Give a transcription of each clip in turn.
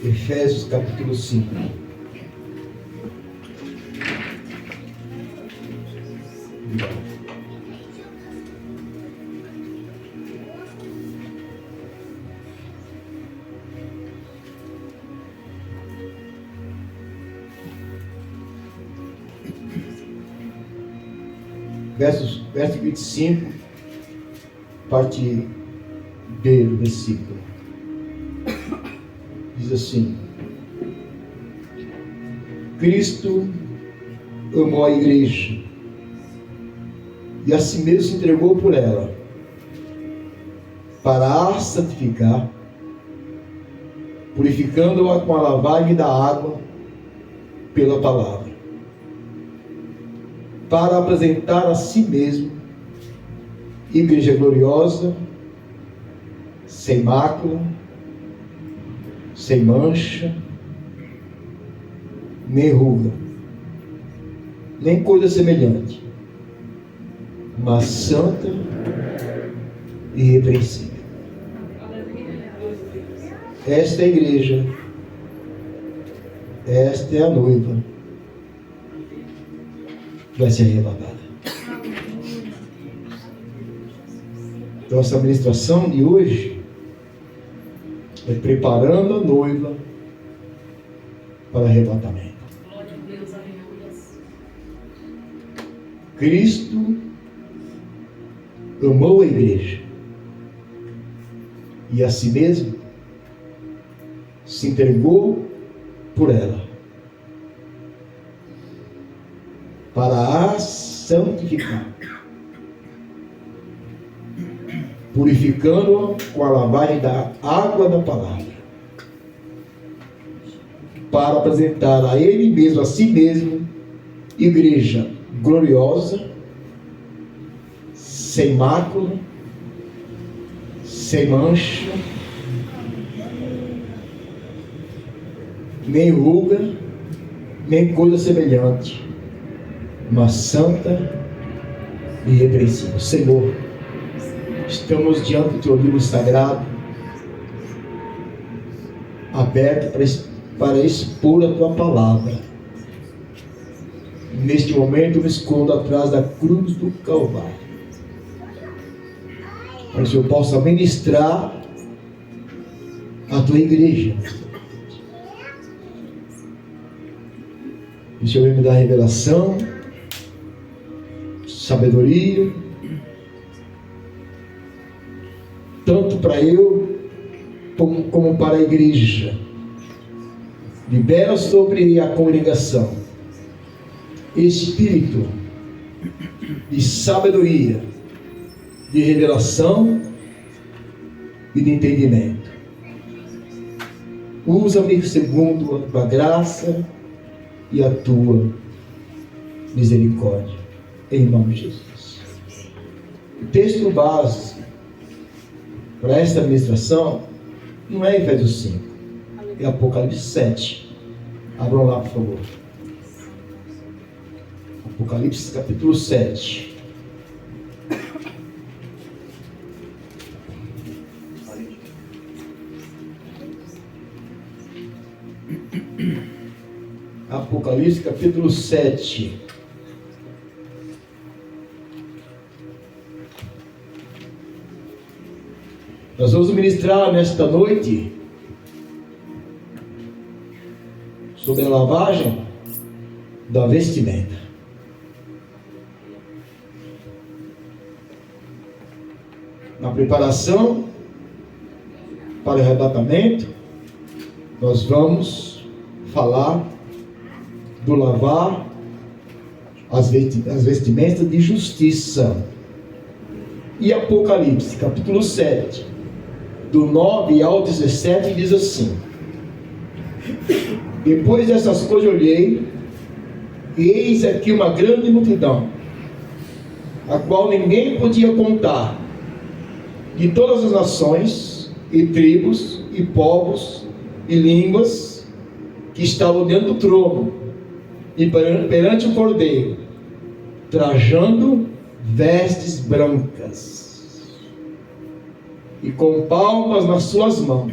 Efésios capítulo 5. Verso 25, parte B do versículo. Diz assim: Cristo amou a igreja e a si mesmo se entregou por ela, para a santificar, purificando-a com a lavagem da água pela palavra, para apresentar a si mesmo igreja gloriosa, sem mácula, sem mancha, nem ruga, nem coisa semelhante, mas santa e irrepreensível. Esta é a igreja, esta é a noiva que vai ser arrebatada. Nossa ministração de hoje é preparando a noiva para o arrebatamento. Cristo amou a igreja e a si mesmo se entregou por ela, para a santificar, purificando-a com a lavagem da água da palavra, para apresentar a Ele mesmo, a si mesmo, igreja gloriosa, sem mácula, sem mancha, nem ruga, nem coisa semelhante, mas santa e irrepreensível. Senhor, estamos diante do Teu livro sagrado, aberto para expor a Tua palavra. Neste momento, me escondo atrás da cruz do Calvário, para que o Senhor possa ministrar a Tua igreja. O Senhor me dá revelação, sabedoria, tanto para eu como para a igreja. Libera sobre a congregação espírito de sabedoria, de revelação e de entendimento. Usa-me segundo a tua graça e a tua misericórdia, em nome de Jesus. O texto base para esta ministração não é Efésios 5, é Apocalipse 7. Abram lá, por favor. Apocalipse capítulo 7. Apocalipse capítulo 7. Nós vamos ministrar nesta noite sobre a lavagem da vestimenta. Na preparação para o arrebatamento, nós vamos falar do lavar as vestimentas de justiça. E Apocalipse, capítulo 7, do 9 ao 17, diz assim: Depois dessas coisas olhei, e eis aqui uma grande multidão, a qual ninguém podia contar, de todas as nações, e tribos, e povos, e línguas, que estavam diante do trono, e perante o Cordeiro, trajando vestes brancas, e com palmas nas suas mãos,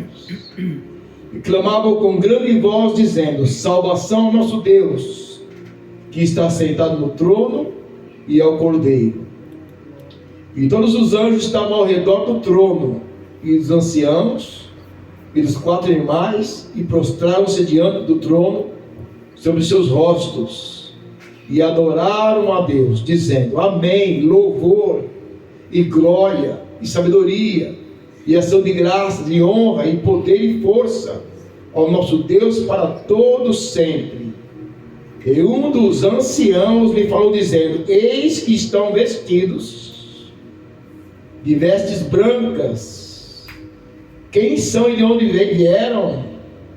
e clamavam com grande voz, dizendo: salvação ao nosso Deus, que está sentado no trono, e ao Cordeiro. E todos os anjos estavam ao redor do trono, e os anciãos, e dos 4 animais, e prostraram-se diante do trono, sobre seus rostos, e adoraram a Deus, dizendo: amém, louvor, e glória, e sabedoria, e ação de graças, e honra, e poder, e força, ao nosso Deus para todos sempre. E um dos anciãos me falou, dizendo: eis que estão vestidos de vestes brancas. Quem são e de onde vieram?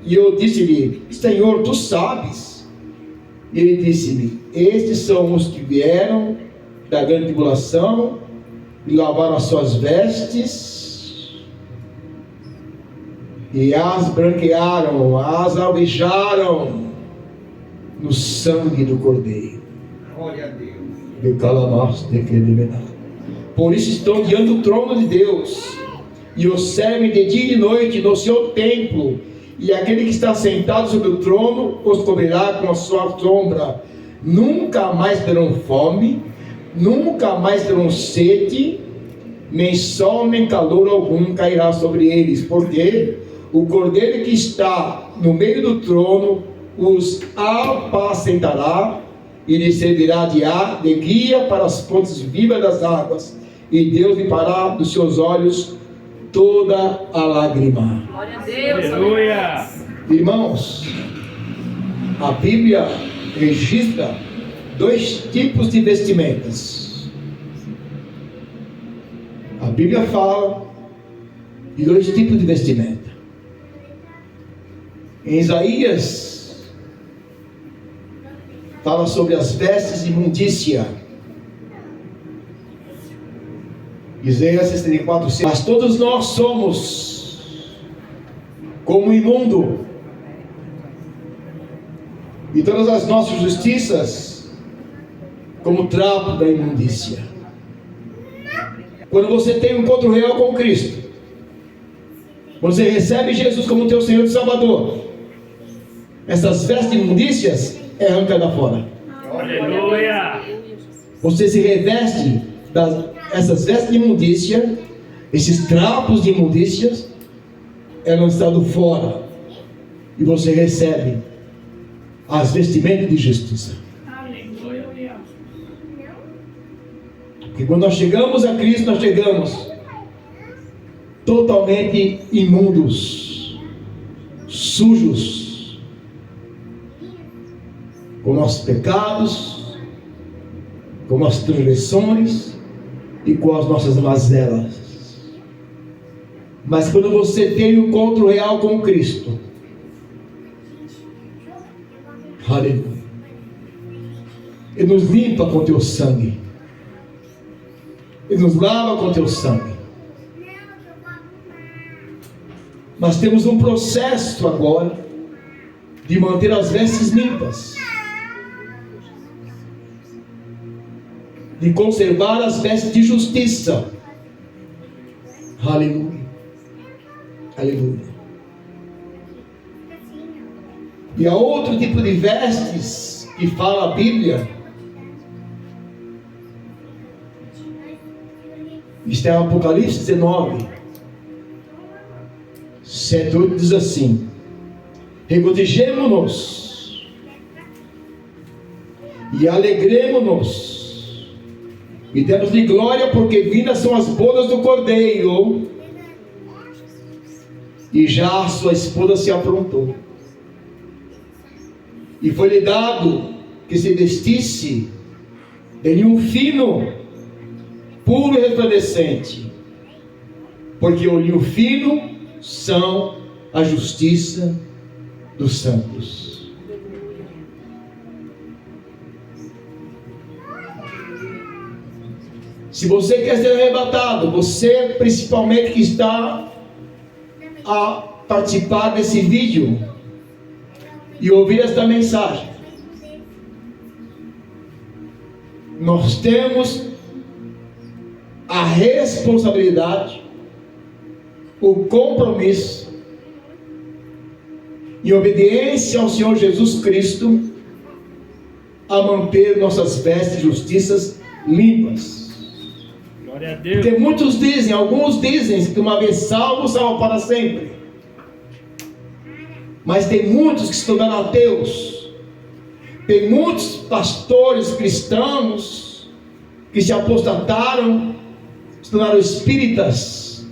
E eu disse-lhe: Senhor, tu sabes. E ele disse-me: estes são os que vieram da grande tribulação e lavaram as suas vestes e as branquearam, as alvejaram no sangue do Cordeiro. Glória a Deus. Por isso estão diante do trono de Deus, e o servem de dia e de noite no seu templo, e aquele que está sentado sobre o trono os cobrirá com a sua sombra. Nunca mais terão fome, nunca mais terão sede, nem sol nem calor algum cairá sobre eles, porque o Cordeiro que está no meio do trono os apacentará, e lhe servirá de guia para as fontes vivas das águas, e Deus limpará dos seus olhos toda a lágrima. Glória a Deus. Aleluia. Irmãos, a Bíblia registra 2 tipos de vestimentas. A Bíblia fala de 2 tipos de vestimenta. Em Isaías fala sobre as vestes de imundícia. Isaías 64, mas todos nós somos como imundo, e todas as nossas justiças como trapo da imundícia. Quando você tem um encontro real com Cristo, você recebe Jesus como teu Senhor e Salvador, essas vestes de imundícias é arrancada fora. Aleluia. Você se reveste essas vestes de imundícia, esses trapos de imundícias é lançado fora, e você recebe as vestimentas de justiça. Aleluia. Porque quando nós chegamos a Cristo, nós chegamos totalmente imundos, sujos, com nossos pecados, com nossas transgressões e com as nossas mazelas. Mas quando você tem um encontro real com Cristo, aleluia, Ele nos limpa com teu sangue, Ele nos lava com teu sangue. Mas temos um processo agora de manter as vestes limpas, de conservar as vestes de justiça. Aleluia, aleluia. E há outro tipo de vestes que fala a Bíblia. Está em Apocalipse 19, 7, 8, diz assim: regozijemo-nos e alegremo-nos e demos-lhe glória, porque vindas são as bodas do Cordeiro, e já a sua esposa se aprontou. E foi-lhe dado que se vestisse de linho fino, puro e resplandecente, porque o linho fino são a justiça dos santos. Se você quer ser arrebatado, você principalmente que está a participar desse vídeo e ouvir esta mensagem, nós temos a responsabilidade, o compromisso em obediência ao Senhor Jesus Cristo, a manter nossas vestes de justiça limpas. Glória a Deus. Porque muitos dizem, alguns dizem que uma vez salvo, salvo para sempre. Mas tem muitos que se tornaram ateus. Tem muitos pastores cristãos que se apostataram, se tornaram espíritas,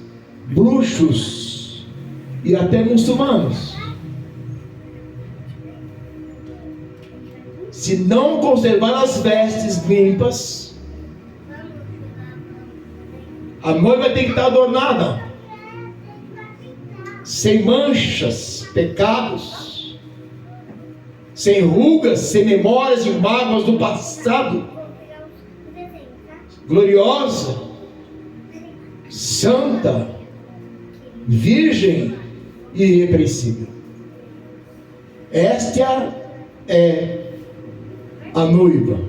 bruxos e até muçulmanos. Se não conservar as vestes limpas, a noiva tem que estar adornada, sem manchas, pecados, sem rugas, sem memórias e mágoas do passado, gloriosa, santa, virgem e irrepreensível. Esta é a noiva.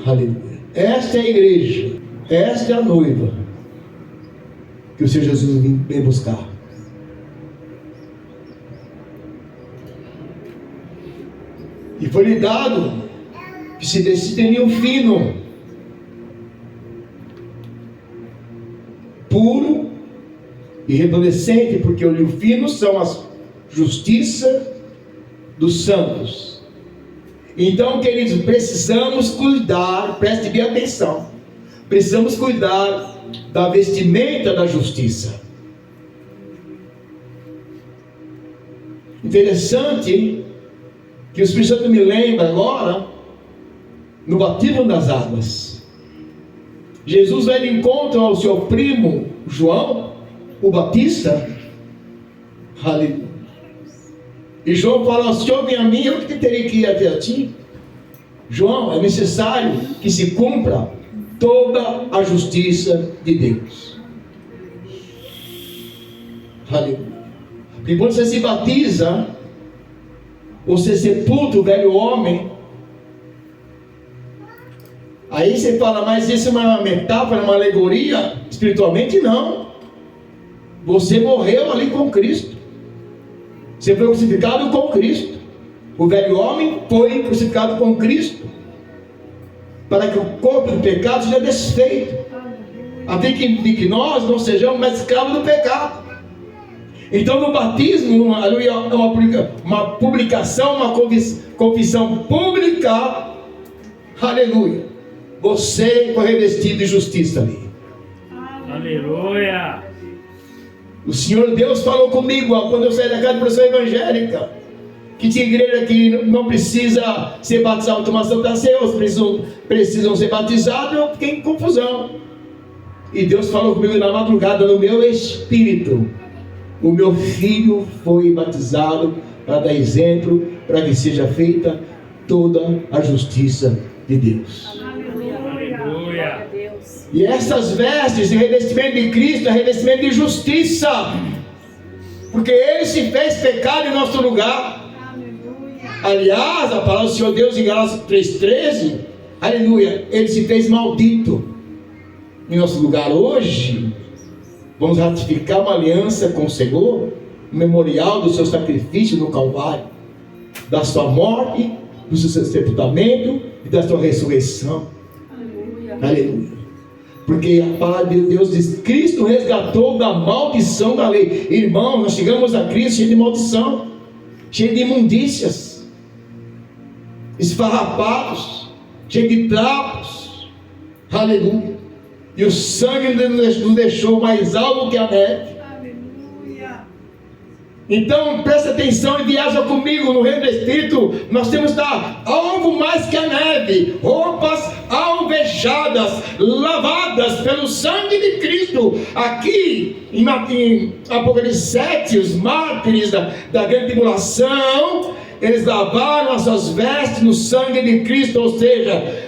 Aleluia. Esta é a igreja. Esta é a noiva que o Senhor Jesus vem buscar. E foi lhe dado que se decide um fino, puro e resplandecente, porque o linho fino são a justiça dos santos. Então, queridos, precisamos cuidar, preste bem atenção, precisamos cuidar da vestimenta da justiça. Interessante que o Espírito Santo me lembra agora, no batismo das águas, Jesus vai de encontro ao seu primo João, o Batista. Aleluia. E João fala: Senhor, vem a mim, eu que terei que ir até a ti. João, é necessário que se cumpra toda a justiça de Deus. Aleluia. E quando você se batiza, você sepulta o velho homem. Aí você fala: mas isso é uma metáfora, uma alegoria? Espiritualmente não. Você morreu ali com Cristo. Você foi crucificado com Cristo. O velho homem foi crucificado com Cristo, para que o corpo do pecado seja desfeito, a fim de que nós não sejamos mais escravos do pecado. Então, no batismo, aleluia, uma publicação, uma confissão pública, aleluia, você foi revestido de justiça ali. Aleluia. O Senhor Deus falou comigo quando eu saí da casa de profissão evangélica, que tinha igreja que não precisa ser batizado, tomar Santa Ceia, precisam ser batizados. Eu fiquei em confusão. E Deus falou comigo na madrugada, no meu espírito: o meu filho foi batizado para dar exemplo, para que seja feita toda a justiça de Deus. Aleluia. E essas vestes de revestimento de Cristo é revestimento de justiça, porque Ele se fez pecado em nosso lugar. Aliás, a palavra do Senhor Deus em Gálatas 3,13, aleluia, Ele se fez maldito em nosso lugar. Hoje vamos ratificar uma aliança com o Senhor, um memorial do seu sacrifício no Calvário, da sua morte, do seu sepultamento e da sua ressurreição. Aleluia. Porque a palavra de Deus diz: Cristo resgatou da maldição da lei. Irmão, nós chegamos a Cristo cheio de maldição, cheio de imundícias, esfarrapados, cheio de trapos. Aleluia. E o sangue nos deixou mais alto que a neve. Então presta atenção e viaja comigo no reino do Espírito. Nós temos que estar algo mais que a neve, roupas alvejadas, lavadas pelo sangue de Cristo. Aqui em Apocalipse 7, os mártires da grande tribulação, eles lavaram as suas vestes no sangue de Cristo, ou seja,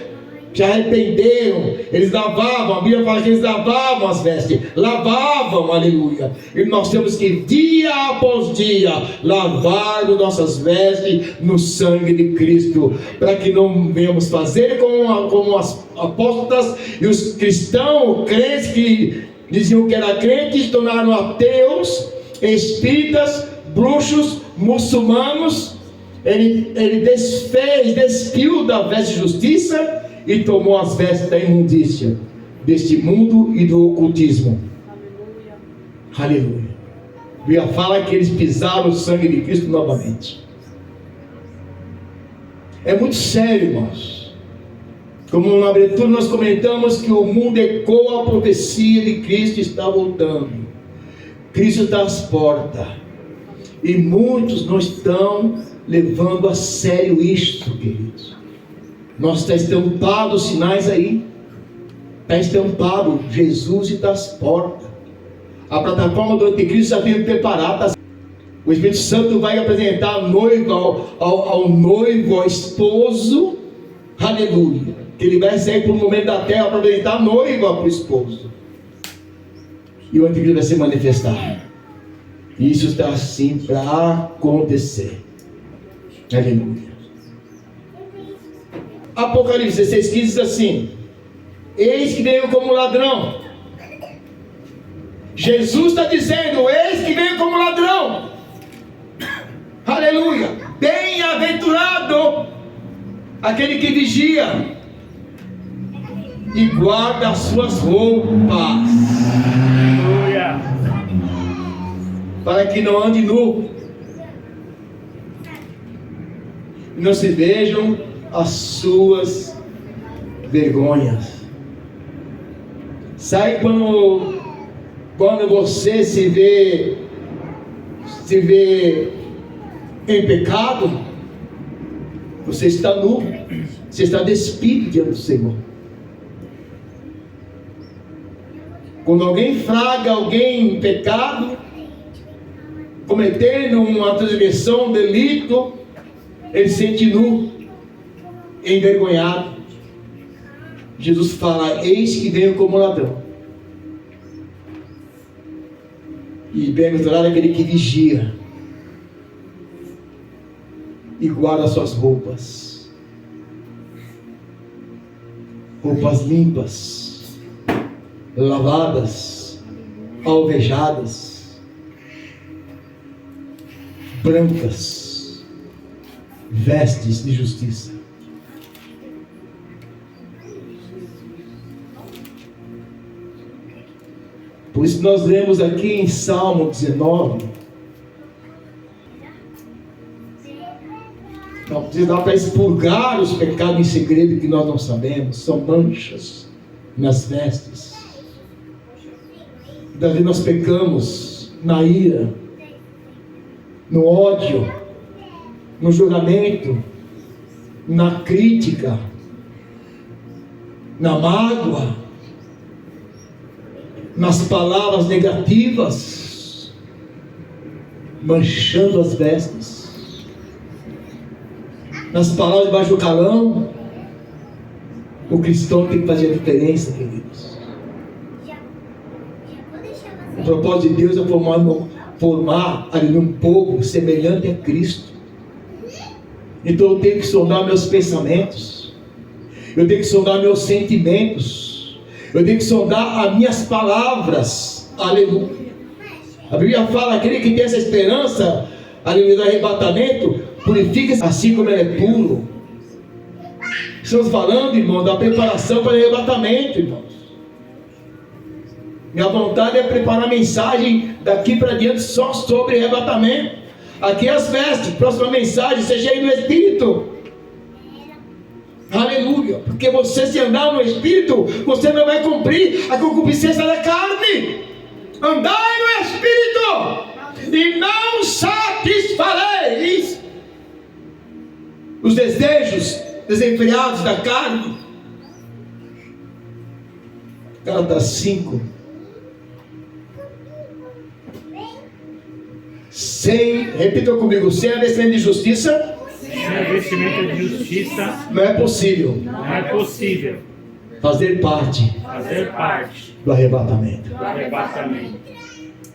se arrependeram. Eles lavavam, a Bíblia fala que eles lavavam as vestes, lavavam, aleluia. E nós temos que dia após dia lavar nossas vestes no sangue de Cristo, para que não venhamos fazer como as apóstolas e os cristãos, crentes que diziam que eram crentes, se tornaram ateus, espíritas, bruxos, muçulmanos. Ele despiu da veste de justiça e tomou as vestes da imundícia deste mundo e do ocultismo. Aleluia. A Bíblia fala que eles pisaram o sangue de Cristo novamente. É muito sério, irmãos. Como na abertura nós comentamos que o mundo ecoa a profecia de Cristo está voltando. Cristo está às portas. E muitos não estão levando a sério isto, queridos. Nós está estampado os sinais aí. Está estampado, Jesus está às portas. A plataforma do anticristo já veio preparada. O Espírito Santo vai apresentar a noiva ao noivo, ao esposo. Aleluia. Que ele vai sair por um momento da terra para apresentar a noiva para o esposo. E o anticristo vai se manifestar. Isso está assim para acontecer. Aleluia. Apocalipse 16:15 diz assim: eis que veio como ladrão. Jesus está dizendo: eis que veio como ladrão. Aleluia. Bem-aventurado aquele que vigia e guarda as suas roupas, Aleluia. para que não ande nu e não se vejam as suas vergonhas. Sabe quando você se vê em pecado? Você está nu, você está despido diante do Senhor. Quando alguém flagra alguém em pecado, cometendo uma transgressão, um delito, ele se sente nu, envergonhado. Jesus fala: eis que venho como ladrão. E bem-aventurado aquele que vigia e guarda suas roupas, roupas limpas, lavadas, alvejadas, brancas, vestes de justiça. Por isso nós lemos aqui em Salmo 19. Não precisa dar para expurgar os pecados em segredo que nós não sabemos. São manchas nas vestes. Daí nós pecamos na ira, no ódio, no julgamento, na crítica, na mágoa, nas palavras negativas, manchando as vestes, nas palavras de baixo calão. O cristão tem que fazer a diferença, queridos. O propósito de Deus é formar ali um povo semelhante a Cristo. Então eu tenho que sondar meus pensamentos, eu tenho que sondar meus sentimentos, eu tenho que sondar as minhas palavras. Aleluia. A Bíblia fala: aquele que tem essa esperança, aleluia, do arrebatamento, purifica-se assim como ele é puro. Estamos falando, irmão, da preparação para o arrebatamento, irmãos. Minha vontade é preparar a mensagem daqui para diante só sobre arrebatamento. Aqui as vestes, próxima mensagem, seja aí no Espírito. Aleluia. Porque você, se andar no Espírito, você não vai cumprir a concupiscência da carne. Andai no Espírito e não satisfareis os desejos desenfreados da carne. Gálatas 5. Repita comigo: sem a vestimenta de justiça, Sem a vestimenta de justiça, não é possível não é possível fazer parte fazer parte do arrebatamento. do arrebatamento.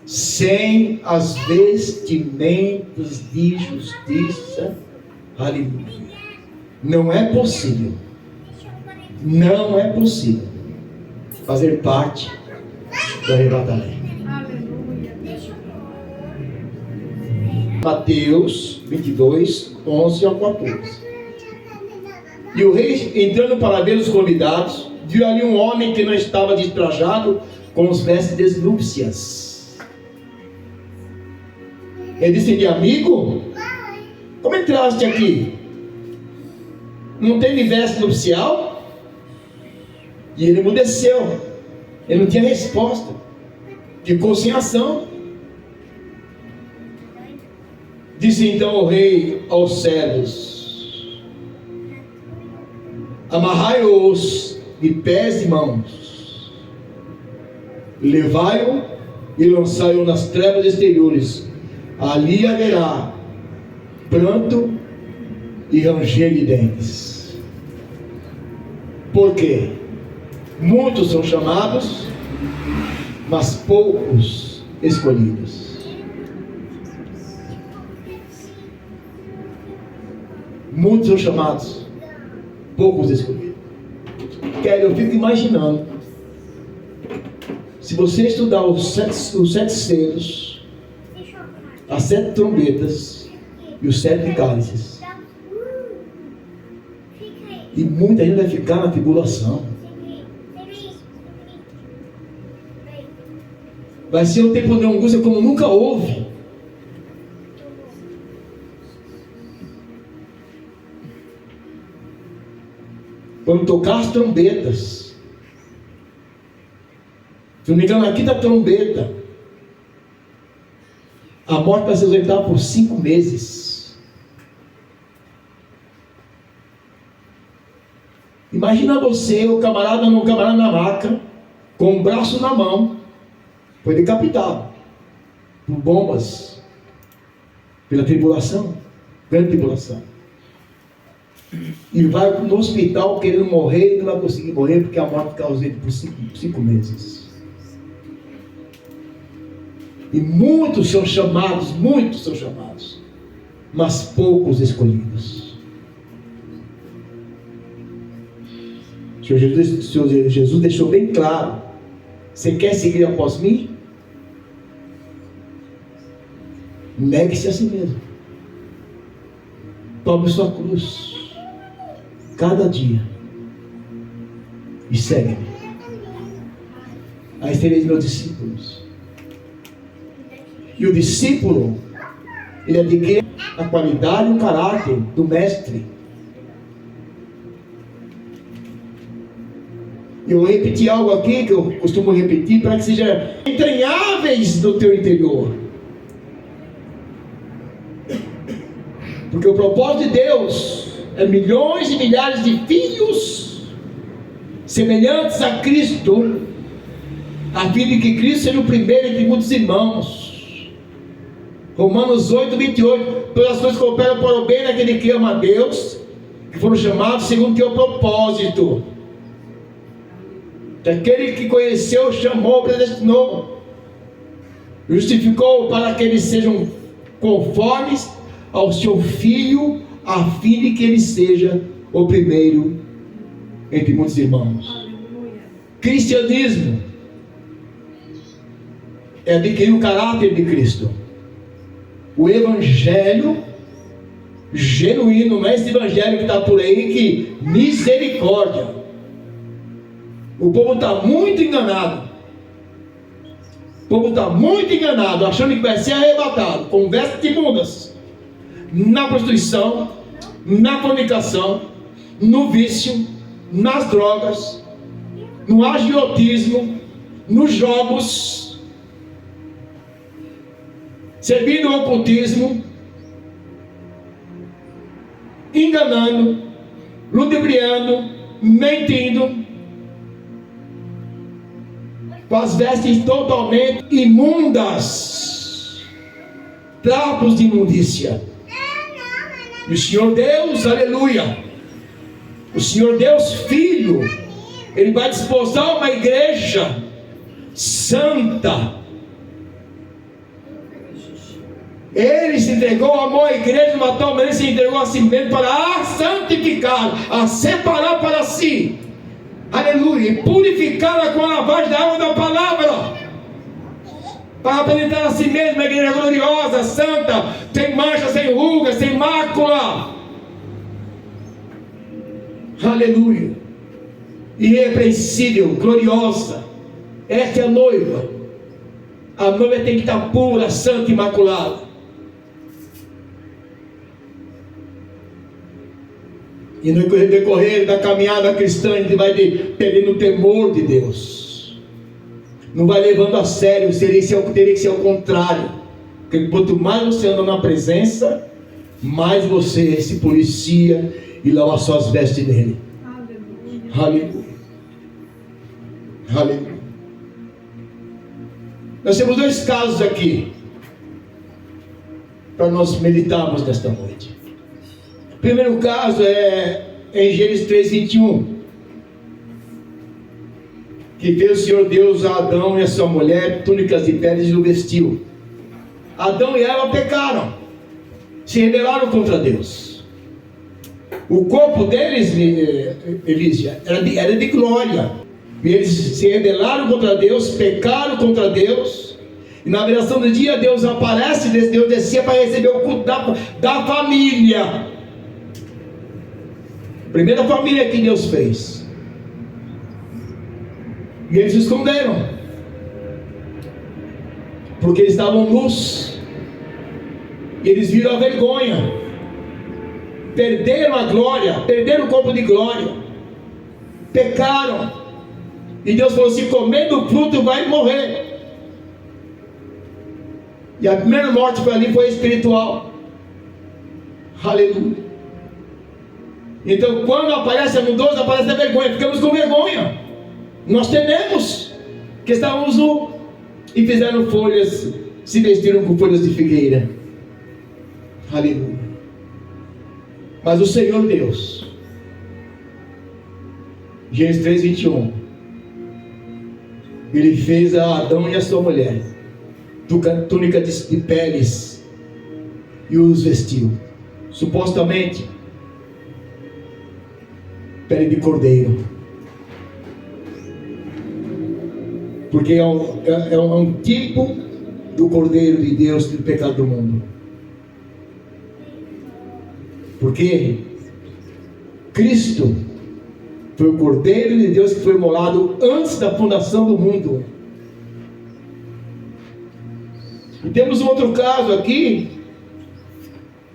Sem as vestimentas de justiça, aleluia, não é possível fazer parte do arrebatamento. Mateus 22, 11 ao 14. E o rei, entrando para ver os convidados, viu ali um homem que não estava destrajado com os vestes desnúpcias. Ele disse-lhe: amigo, como entraste aqui? Não tem veste nupcial? E ele emudeceu. Ele não tinha resposta. Ficou sem ação. Disse então o rei aos servos: amarrai-os de pés e mãos, levai-o e lançai-o nas trevas exteriores. Ali haverá pranto e ranger de dentes. Por quê? Muitos são chamados, mas poucos escolhidos. Muitos são chamados, poucos escolhidos. Eu fico imaginando, se você estudar os sete selos, as 7 trombetas e os 7 cálices, e muita gente vai ficar na tribulação. Vai ser um tempo de angústia como nunca houve. Quando tocar as trombetas, se não me engano, aqui da trombeta, a morte vai se ausentar por 5 meses. Imagina você, o camarada na maca, com o braço na mão, foi decapitado por bombas, pela tribulação, grande tribulação. E vai no hospital querendo morrer e não vai conseguir morrer porque a morte fica ausente por 5 meses. E muitos são chamados, mas poucos escolhidos. O Senhor Jesus deixou bem claro: você quer seguir após mim? Negue-se a si mesmo. Tome sua cruz cada dia e segue-me. Aí sereis meus discípulos. E o discípulo, ele adquire a qualidade e o caráter do mestre. Eu vou repetir algo aqui que eu costumo repetir para que seja entranháveis no teu interior. Porque o propósito de Deus é milhões e milhares de filhos semelhantes a Cristo, a fim de que Cristo seja o primeiro entre muitos irmãos. Romanos 8, 28. Todas as coisas cooperam para o bem daquele que ama a Deus, que foram chamados segundo o teu propósito. Aquele que conheceu, chamou, predestinou, justificou para que eles sejam conformes ao seu Filho, a fim de que ele seja o primeiro entre muitos irmãos. Cristianismo é adquirir o caráter de Cristo. O evangelho genuíno, não é esse evangelho que está por aí, que misericórdia. O povo está muito enganado. O povo está muito enganado, achando que vai ser arrebatado com vestes imundas, na prostituição, na fornicação, no vício, nas drogas, no agiotismo, nos jogos, servindo ao ocultismo, enganando, ludibriando, mentindo, com as vestes totalmente imundas, trapos de imundícia. E o Senhor Deus, aleluia, o Senhor Deus Filho, Ele vai desposar uma igreja santa. Ele se entregou, amou a igreja de uma tal maneira, se entregou a si mesmo para a santificar, a separar para si, aleluia, e purificá-la com a lavagem da água da palavra. para apresentar a si mesmo uma igreja gloriosa, santa, sem mancha, sem ruga, sem mácula. Aleluia. Irrepreensível, gloriosa. Esta é a noiva. A noiva tem que estar pura, santa e imaculada. E no decorrer da caminhada cristã, a gente vai perdendo o temor de Deus. Não vai levando a sério, teria que ser ao contrário. Porque quanto mais você anda na presença, mais você se policia e lava suas vestes nele. Aleluia. Aleluia. Nós temos dois casos aqui para nós meditarmos nesta noite. O primeiro caso é em Gênesis 3:21, que fez o Senhor Deus a Adão e a sua mulher túnicas de peles e o vestiu. Adão e Eva pecaram, se rebelaram contra Deus. O corpo deles, Elísia, era de glória. E eles se rebelaram contra Deus, pecaram contra Deus. E na viração do dia, Deus aparece, Deus descia para receber o culto da família. Primeira família que Deus fez. E eles se esconderam, porque eles estavam nus. E eles viram a vergonha. Perderam a glória, perderam o corpo de glória. Pecaram. E Deus falou: se comer do fruto vai morrer. E a primeira morte para ali foi espiritual. Aleluia. Então quando aparece a mudança, aparece a vergonha. Ficamos com vergonha. Nós tememos que estávamos nu. E fizeram folhas, se vestiram com folhas de figueira. Aleluia. Mas o Senhor Deus, Gênesis 3:21, Ele fez a Adão e a sua mulher túnica de peles e os vestiu. Supostamente pele de cordeiro, porque é um tipo do cordeiro de Deus do pecado do mundo. Porque Cristo foi o cordeiro de Deus que foi imolado antes da fundação do mundo. E temos um outro caso aqui,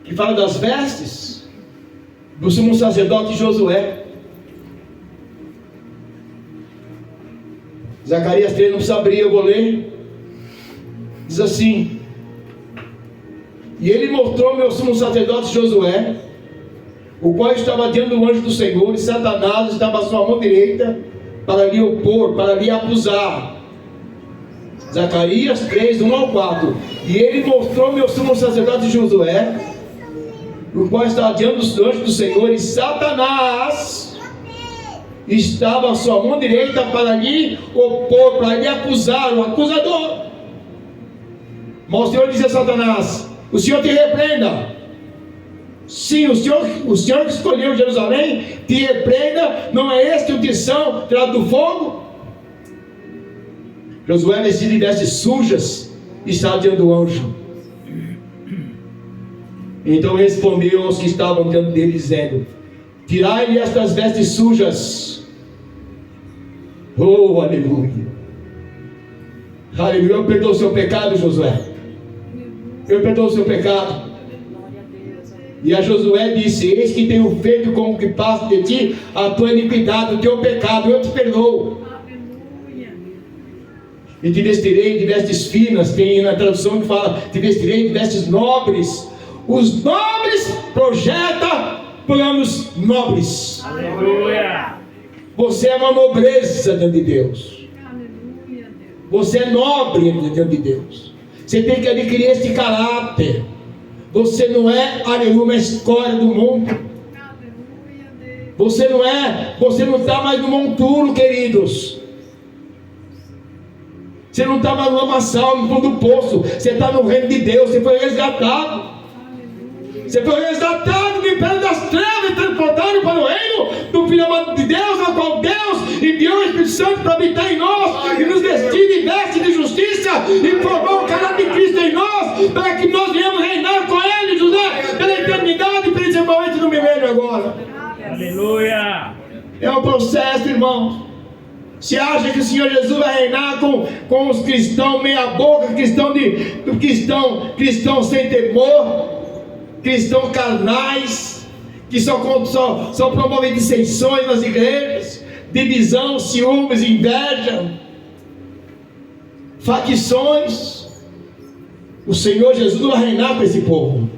que fala das vestes do sumo sacerdote Josué. Zacarias 3, não precisa abrir, eu vou ler. Diz assim: e ele mostrou meu sumo sacerdote Josué, o qual estava diante do anjo do Senhor, e Satanás estava à sua mão direita para lhe opor, para lhe acusar. Zacarias 3, 1 ao 4. E ele mostrou meu sumo sacerdote Josué, o qual estava diante do anjo do Senhor, e Satanás estava à sua mão direita para lhe opor, para lhe acusar, o acusador. Mas o Senhor disse a Satanás: o Senhor te repreenda. Sim, o Senhor que escolheu Jerusalém te repreenda. Não é este o tição tirado do fogo? Josué, vestido de vestes sujas, estava diante do anjo. Então respondeu aos que estavam diante dele, dizendo: tirai-lhe estas vestes sujas. Oh, aleluia. Aleluia. Eu perdoo o seu pecado, Josué. Eu perdoo o seu pecado. E a Josué disse: eis que tenho feito com que passe de ti a tua iniquidade, o teu pecado, eu te perdoo. E te vestirei de vestes finas. Tem na tradução que fala: te vestirei de vestes nobres. Os nobres projetam planos nobres. Aleluia. Você é uma nobreza diante de Deus. Você é nobre diante de Deus. Você tem que adquirir este caráter. Você não é, aleluia, uma escória do mundo. Você não está mais no monturo, queridos. Você não está mais no lamaçal, no fundo do poço. Você está no reino de Deus. Você foi resgatado. Você foi resgatado do império das trevas e transportado para o reino do Filho amado de Deus, ao qual Deus enviou o Espírito Santo para habitar em nós e nos vestir de veste de justiça. e formou o caráter de Cristo em nós, para que nós venhamos reinar com Ele, José, pela eternidade, principalmente no milênio agora. Aleluia. É um processo, irmãos. Você acha que o Senhor Jesus vai reinar com os cristãos meia boca, cristão sem temor, cristãos carnais, que só promovem dissensões nas igrejas, divisão, ciúmes, inveja, facções? O Senhor Jesus não vai reinar com esse povo.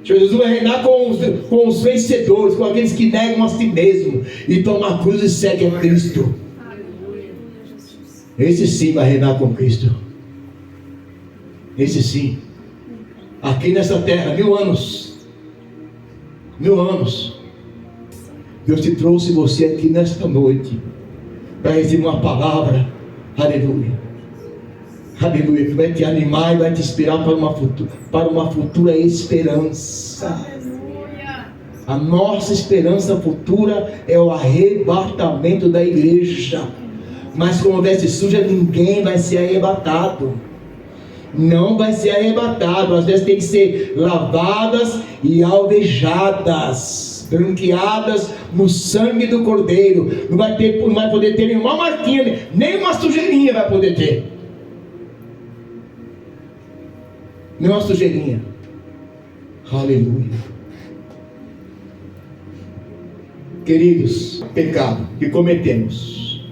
O Senhor Jesus vai reinar com os vencedores, com aqueles que negam a si mesmo e tomam a cruz e seguem a Cristo. Esse sim vai reinar com Cristo. Esse sim. Aqui nessa terra, 1000 anos. 1000 anos. Deus te trouxe você aqui nesta noite para receber uma palavra. Aleluia. Aleluia. Que vai te animar e vai te inspirar para uma futura esperança. Aleluia. A nossa esperança futura é o arrebatamento da igreja. Mas como veste suja, ninguém vai ser arrebatado. Não vai ser arrebatado. As vestes têm que ser lavadas e alvejadas, branqueadas no sangue do Cordeiro. Não vai poder ter nenhuma marquinha, nem uma sujeirinha vai poder ter. Nenhuma sujeirinha. Aleluia. Queridos, pecado que cometemos,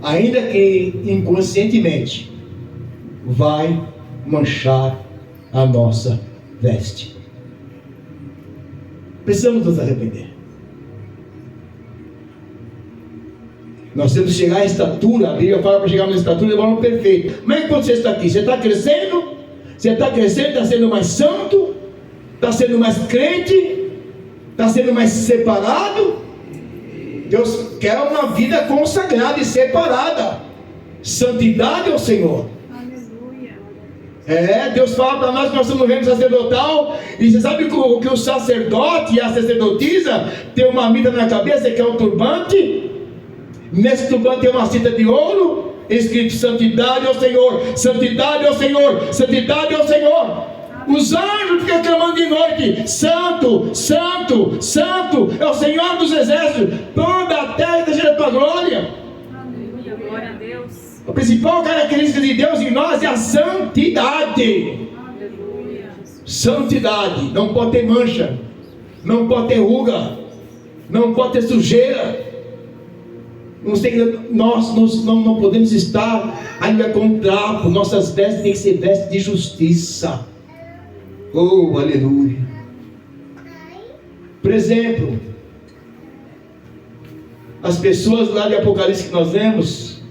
ainda que inconscientemente, vai manchar a nossa veste. Precisamos nos arrepender. Nós temos que chegar à estatura. A Bíblia fala para chegar na estatura de forma perfeita. Mas enquanto você está aqui, você está crescendo? Você está crescendo, está sendo mais santo? Está sendo mais crente? Está sendo mais separado? Deus quer uma vida consagrada e separada. Santidade ao Senhor. Deus fala para nós que nós somos reino sacerdotal. E você sabe que o sacerdote e a sacerdotisa tem uma vida na cabeça que é um turbante. Nesse turbante tem uma cinta de ouro escrito santidade ao Senhor, santidade ao Senhor, santidade ao Senhor. Os anjos ficam clamando de noite: santo, santo, santo é o Senhor dos exércitos, toda a terra está cheia da tua glória. Aleluia, glória a Deus. A principal característica de Deus em nós é a santidade. Aleluia. Santidade. Não pode ter mancha, não pode ter ruga, não pode ter sujeira. Nós não podemos estar ainda com trapo. Nossas vestes têm que ser vestes de justiça. Oh, aleluia. Por exemplo, as pessoas lá de Apocalipse que nós lemos,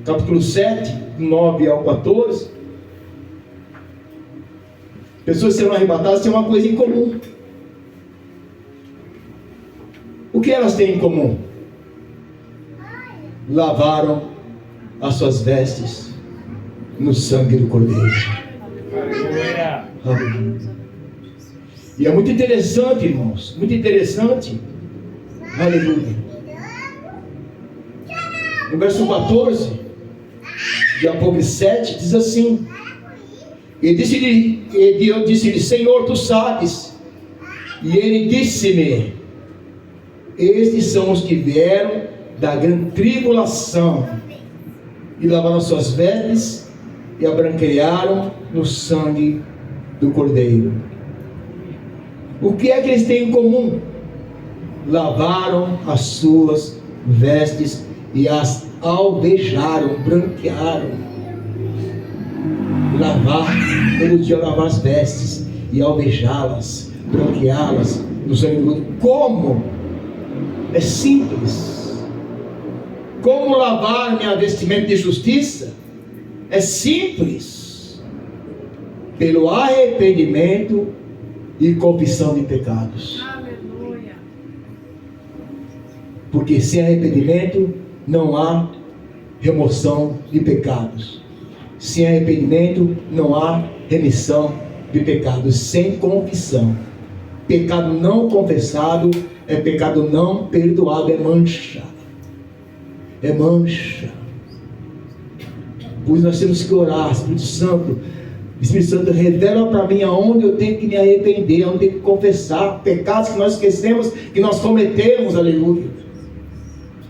capítulo 7, 9 ao 14, pessoas que serão arrebatadas têm uma coisa em comum. O que elas têm em comum? Lavaram as suas vestes no sangue do Cordeiro. Aleluia. E é muito interessante, irmãos, muito interessante. Aleluia. No verso 14 de Apocalipse 7 diz assim: eu disse-lhe, Senhor, tu sabes. E ele disse-me: estes são os que vieram da grande tribulação e lavaram suas vestes e a branquearam no sangue do Cordeiro. O que é que eles têm em comum? Lavaram as suas vestes e as alvejaram, branquearam. Lavar, todo dia lavar as vestes e alvejá-las, branqueá-las no sangue do Cordeiro. Como? É simples. Como lavar minha vestimenta de justiça? É simples. Pelo arrependimento e confissão de pecados. Aleluia. Porque sem arrependimento não há remoção de pecados. Sem arrependimento não há remissão de pecados. Sem confissão. Pecado não confessado é pecado não perdoado, é mancha. É mancha. Pois nós temos que orar. Espírito Santo, revela para mim aonde eu tenho que me arrepender, aonde eu tenho que confessar pecados que nós esquecemos, que nós cometemos, aleluia.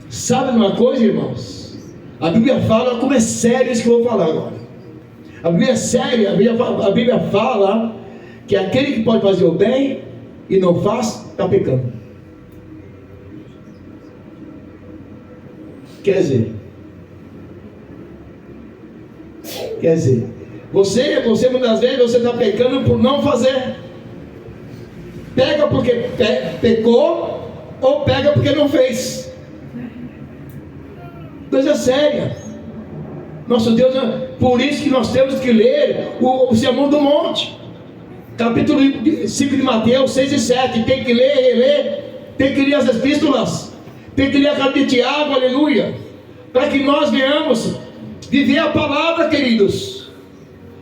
Sabe uma coisa, irmãos? A Bíblia fala como é sério isso que eu vou falar agora. A Bíblia é séria, a Bíblia fala que aquele que pode fazer o bem e não faz, está pecando. Quer dizer, você muitas das vezes você está pecando por não fazer. Pega porque pecou, ou pega porque não fez. Coisa séria. Nosso Deus, por isso que nós temos que ler o Sermão do Monte, capítulo 5 de Mateus 6 e 7. Tem que ler, reler, tem que ler as epístolas, tem que ler a carta de Tiago, aleluia, para que nós venhamos viver a palavra, queridos.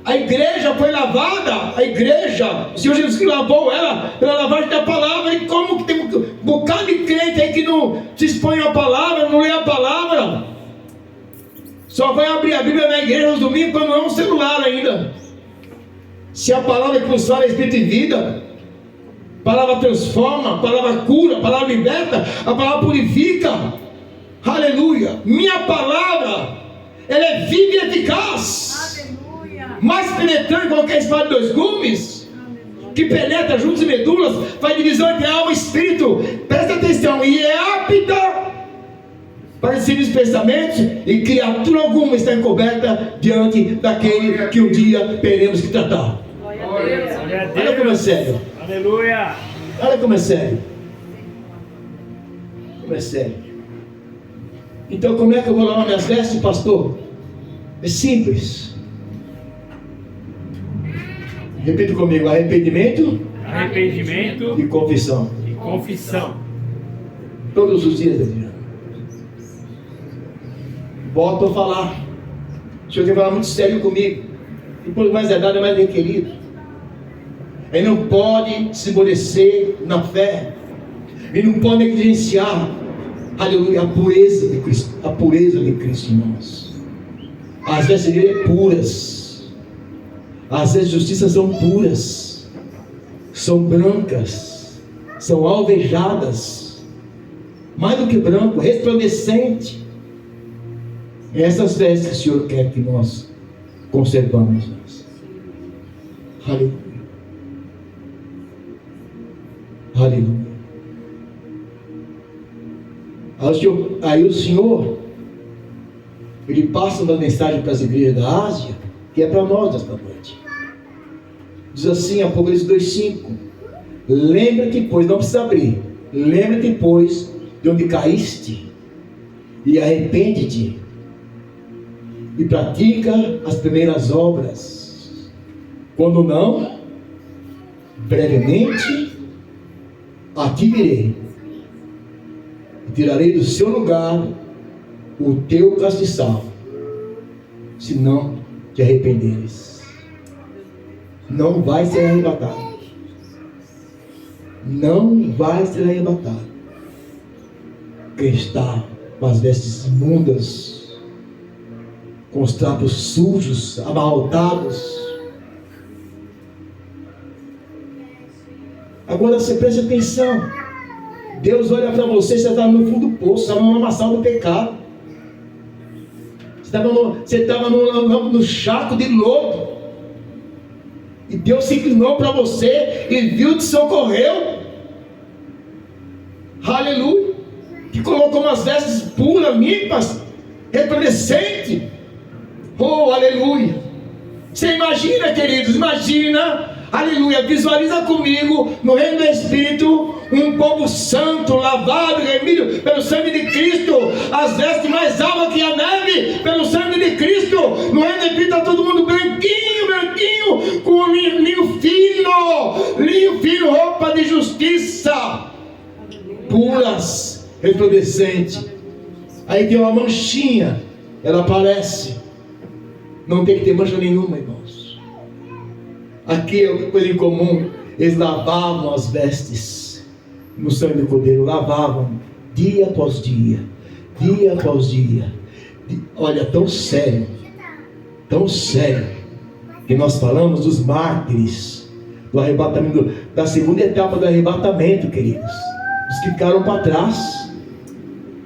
A igreja foi lavada, o Senhor Jesus que lavou ela pela lavagem da palavra. E como que tem um bocado de crente aí que não se expõe a palavra, não lê a palavra, só vai abrir a Bíblia na igreja nos domingos quando não é um celular ainda. Se a palavra que nos fala é espírito e vida, a palavra transforma, a palavra cura, a palavra liberta, a palavra purifica, aleluia. Minha palavra, ela é viva e eficaz, aleluia, mais penetrante que qualquer espada de 2 gumes, aleluia, que penetra juntos e medulas, faz divisão entre alma e espírito, presta atenção, e é apta para discernir os pensamentos, e criatura alguma está encoberta diante daquele que um dia teremos que tratar. Olha como é sério. Aleluia. Olha como é sério. Como é sério. Então como é que eu vou lavar minhas vestes, pastor? É simples. Repita comigo: arrependimento e confissão. Todos os dias, Adriano. Volto a falar. O Senhor tem que falar muito sério comigo. E por mais é dado, é mais requerido. Ele não pode se emborrecer na fé. Ele não pode negligenciar, aleluia, a pureza de Cristo, irmãos. As vestes dele é puras. As vestes de justiça são puras, são brancas, são alvejadas, mais do que branco, resplandecente. Essas vestes que o Senhor quer que nós conservamos. Aleluia. Aleluia. Aí o Senhor, Ele passa uma mensagem para as igrejas da Ásia, que é para nós nesta noite. Diz assim, Apocalipse 2:5: lembra-te, pois, não precisa abrir, lembra-te, pois, de onde caíste, e arrepende-te, e pratica as primeiras obras. Quando não, brevemente a ti virei, e tirarei do seu lugar o teu castiçal, se não te arrependeres. Não vai ser arrebatado. Não vai ser arrebatado. Quem está com as vestes imundas, com os trapos sujos, amarrotados. Agora você preste atenção. Deus olha para você, você está no fundo do poço, você está numa lamaçal do pecado. Você estava no charco de lodo. E Deus se inclinou para você e viu, te socorreu. Aleluia. Que colocou umas vestes puras, limpas, resplandecentes. Oh, aleluia. Você imagina, queridos, aleluia, visualiza comigo, no reino do Espírito, um povo santo, lavado, remido pelo sangue de Cristo, as vestes mais altas que a neve, pelo sangue de Cristo. No reino do Espírito está todo mundo branquinho, com linho fino, roupa de justiça, puras, resplandecente. Aí tem uma manchinha, ela aparece. Não tem que ter mancha nenhuma, irmãos. Aqui é uma coisa em comum. Eles lavavam as vestes no sangue do Cordeiro, lavavam dia após dia. Olha, tão sério. tão sério, que nós falamos dos mártires, do arrebatamento, da segunda etapa do arrebatamento, queridos. Os que ficaram para trás,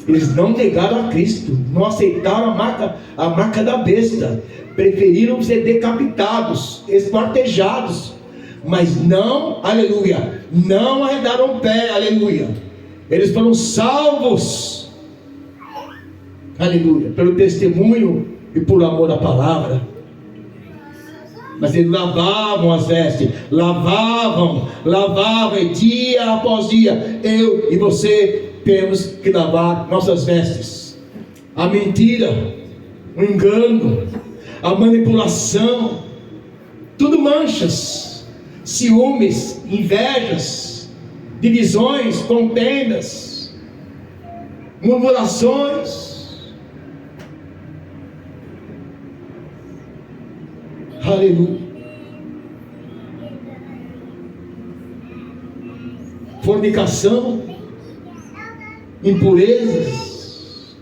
eles não negaram a Cristo, não aceitaram a marca da besta, preferiram ser decapitados, esquartejados, mas não, aleluia, não arredaram o pé, aleluia. Eles foram salvos, aleluia, pelo testemunho e por amor à palavra. Mas eles lavavam as vestes, lavavam, e dia após dia, eu e você temos que lavar nossas vestes. A mentira, o engano, a manipulação, tudo manchas, ciúmes, invejas, divisões, contendas, murmurações. Aleluia. Fornicação, impurezas,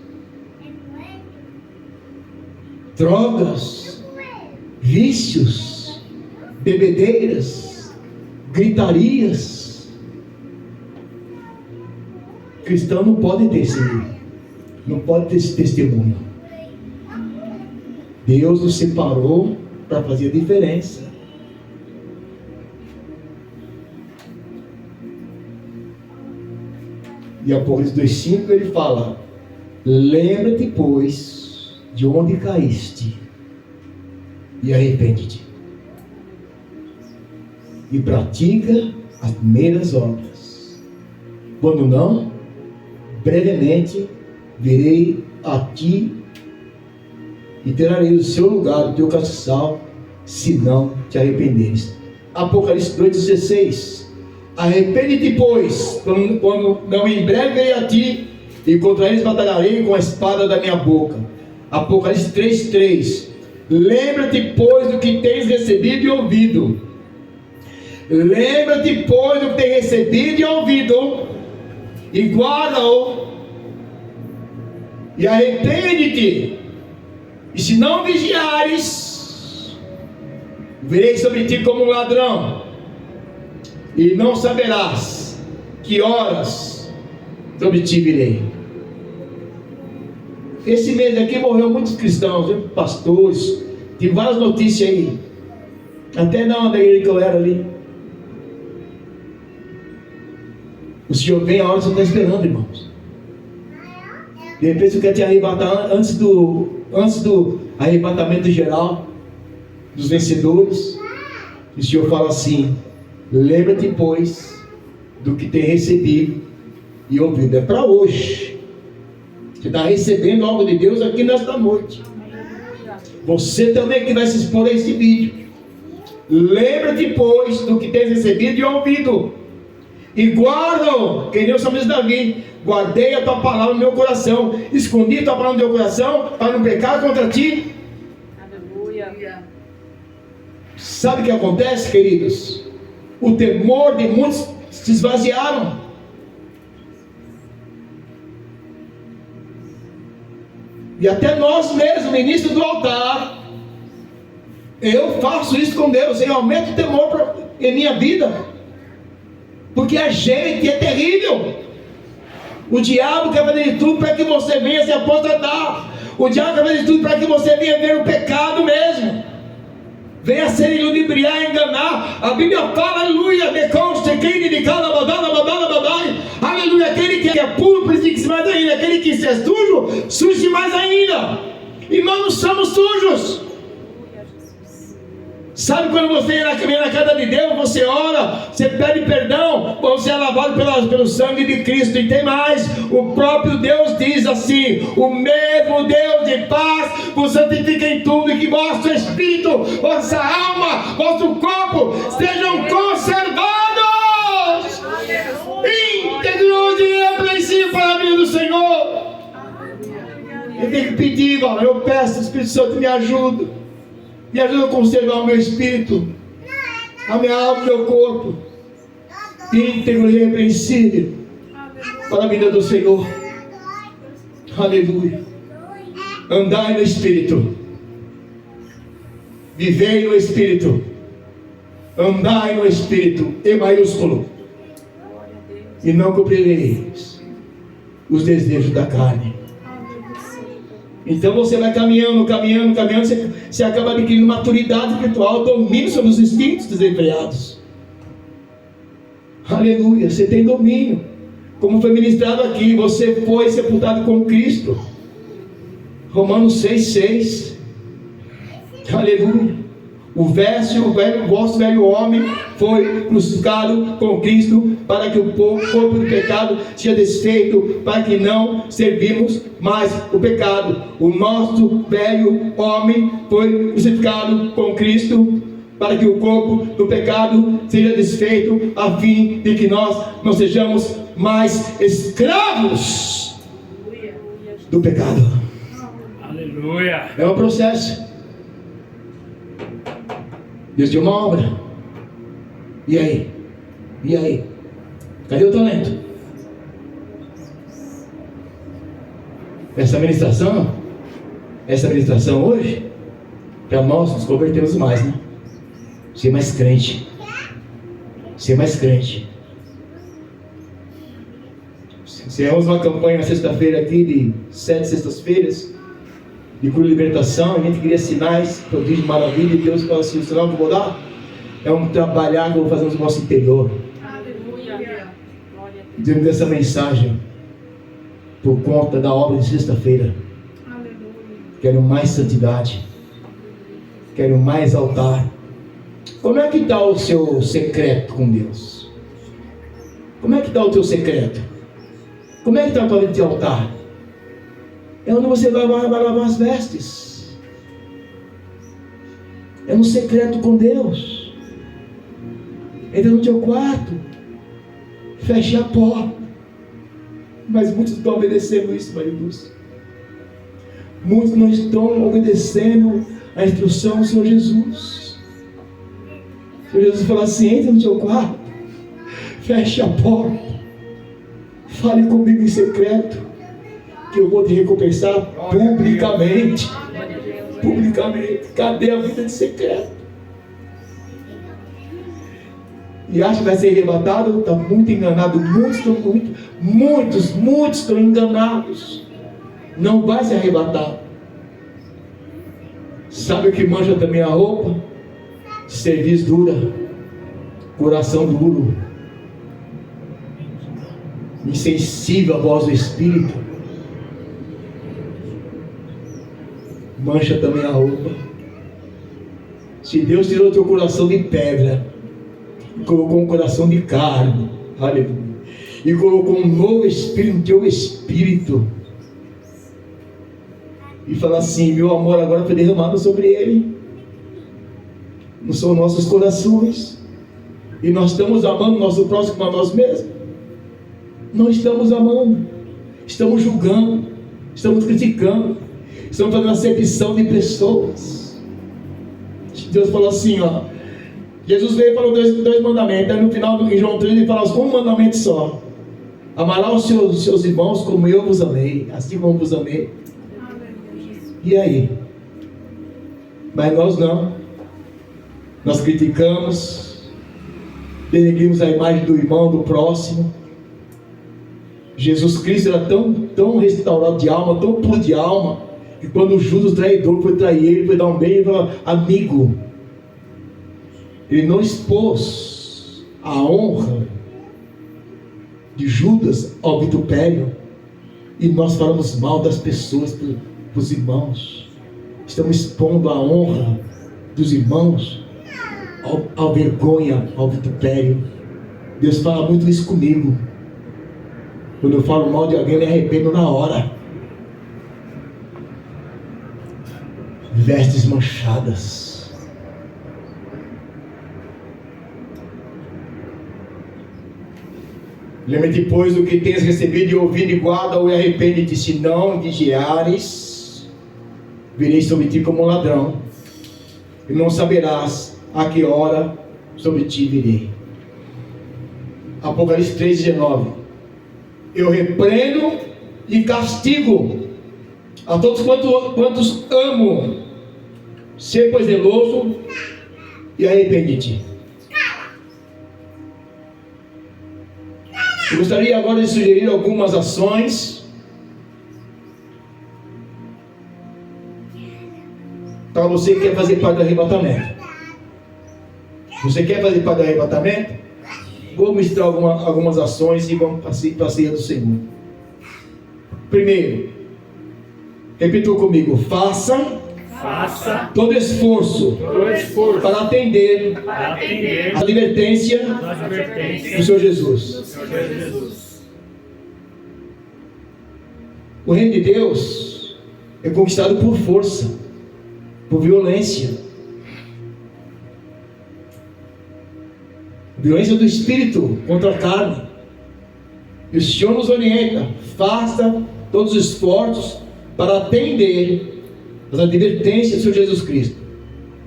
drogas, vícios, bebedeiras, gritarias. Cristão não pode ter esse testemunho. Deus nos separou para fazer a diferença. E Apocalipse 2,5 ele fala: lembra-te, pois, de onde caíste, e arrepende-te, e pratica as primeiras obras. Quando não, brevemente virei a ti e trarei o seu lugar, o teu castiçal, se não te arrependeres. Apocalipse 2,16: arrepende-te, pois, quando não em breve virei a ti, e contra eles batalharei com a espada da minha boca. Apocalipse 3,3: lembra-te, pois, do que tens recebido e ouvido. Lembra-te, pois, do que tens recebido e ouvido, e guarda-o, e arrepende-te. E se não vigiares, virei sobre ti como um ladrão, e não saberás que horas sobre ti virei. Esse mês aqui morreu muitos cristãos, pastores, tive várias notícias aí, até na igreja que eu era ali. O Senhor vem a hora que você está esperando, irmãos. De repente você quer te arrebatar antes do arrebatamento geral dos vencedores. E o Senhor fala assim: lembra-te, pois, do que tem recebido e ouvido. É para hoje. Você está recebendo algo de Deus aqui nesta noite. Você também que vai se expor a esse vídeo. Lembra-te, pois, do que tens recebido e ouvido, e guarda-o, que nem o salmista Davi: guardei a tua palavra no meu coração, escondi a tua palavra no meu coração, para não pecar contra ti. Aleluia. Sabe o que acontece, queridos? O temor de muitos se esvaziaram. E até nós mesmos, ministros do altar, eu faço isso com Deus, eu aumento o temor em minha vida, porque a gente é terrível. O diabo quer fazer de tudo para que você venha se apostatar. O diabo quer fazer de tudo para que você venha ver o pecado mesmo, venha ser ludibriar, enganar. A Bíblia fala, aleluia, aleluia, aquele que é puro purifique-se mais ainda, aquele que se é sujo, suje mais ainda. E nós não somos sujos. Sabe quando você vem na casa de Deus, você ora, você pede perdão, você é lavado pelo sangue de Cristo. E tem mais, o próprio Deus diz assim: o mesmo Deus de paz vos santifica em tudo, e que vosso espírito, vossa alma, vosso corpo sejam conservados íntegros e irrepreensíveis para a vida do Senhor. Eu tenho que pedir, irmão, eu peço, Espírito Santo, me ajuda. Me ajuda a conservar o meu espírito, a minha alma, o meu corpo, íntegro e irrepreensível para a vida do Senhor. Aleluia. Andai no Espírito, Vivei no Espírito, andai no Espírito, E maiúsculo, e não cumprireis os desejos da carne. Então você vai caminhando, você acaba adquirindo maturidade espiritual, domínio sobre os instintos desenfreados. Aleluia, você tem domínio. Como foi ministrado aqui, você foi sepultado com Cristo. Romanos 6,6. Aleluia. O vosso velho homem foi crucificado com Cristo, para que o corpo do pecado seja desfeito, para que não servimos mais o pecado. O nosso velho homem foi crucificado com Cristo, para que o corpo do pecado seja desfeito, a fim de que nós não sejamos mais escravos do pecado. Aleluia. É um processo. Deus deu uma obra. E aí? E aí? Cadê o talento? Essa ministração hoje, para nós nos convertemos mais, né? Ser mais crente. Ser mais crente. Encerramos uma campanha na sexta-feira aqui, de 7 sextas-feiras, de cura e libertação. A gente queria sinais, prodígio, maravilha. E Deus falou assim: o sinal que eu vou dar é um trabalhar que eu vou fazer no nosso interior. Aleluia. Deus me deu essa mensagem por conta da obra de sexta-feira. Quero mais santidade, quero mais altar. Como é que está o seu secreto com Deus? Como é que está o teu secreto? Como é que está a tua vida de altar? É onde você vai lavar as vestes. É no secreto com Deus. Entra no teu quarto, fecha a porta. Mas muitos não estão obedecendo isso, Maria Lúcia. Muitos não estão obedecendo a instrução do Senhor Jesus. O Senhor Jesus fala assim: entra no teu quarto, feche a porta, fale comigo em secreto, que eu vou te recompensar publicamente. Publicamente. Cadê a vida de secreto? E acha que vai ser arrebatado? Está muito enganado. Muitos estão enganados. Não vai ser arrebatado. Sabe o que mancha também a roupa? Serviço dura, coração duro, insensível à voz do Espírito. Mancha também a roupa. Se Deus tirou o teu coração de pedra e colocou um coração de carne, aleluia, e colocou um novo Espírito no teu espírito, e fala assim: meu amor agora foi derramado sobre ele. Não são nossos corações, e nós estamos amando nosso próximo como a nós mesmos? Não estamos amando, estamos julgando, estamos criticando, estamos fazendo acepção de pessoas. Deus falou assim, ó, Jesus veio e falou dois mandamentos. Aí no final em João 3 ele fala um mandamento só: amará os seus irmãos como eu vos amei, assim como vos amei. E aí? Mas nós não. Nós criticamos, denegrimos a imagem do irmão, do próximo. Jesus Cristo era tão restaurado de alma, tão puro de alma, que quando o Judas, o traidor, foi trair ele, foi dar um beijo, ele falou: amigo. Ele não expôs a honra de Judas ao vitupério. E nós falamos mal das pessoas para os irmãos. Estamos expondo a honra dos irmãos ao vergonha, ao vitupério. Deus fala muito isso comigo. Quando eu falo mal de alguém, eu me arrependo na hora. Vestes manchadas. Lembra-te, pois, do que tens recebido e ouvido, e guarda-o e arrepende-te. Se não vigiares, virei sobre ti como um ladrão, e não saberás a que hora sobre ti virei. Apocalipse 3,19. Eu repreendo e castigo a todos quantos amo. Ser, pois, zeloso e arrepende-te. Eu gostaria agora de sugerir algumas ações para você que quer fazer parte do arrebatamento. Você quer fazer parte do arrebatamento? Vou mostrar algumas ações e vamos para a ceia do Senhor. Primeiro, repitam comigo: faça todo esforço para atender a advertência do Senhor Jesus. O reino de Deus é conquistado por força, por violência. Violência do Espírito contra a carne. E o Senhor nos orienta: faça todos os esforços para atender as advertências do Senhor Jesus Cristo.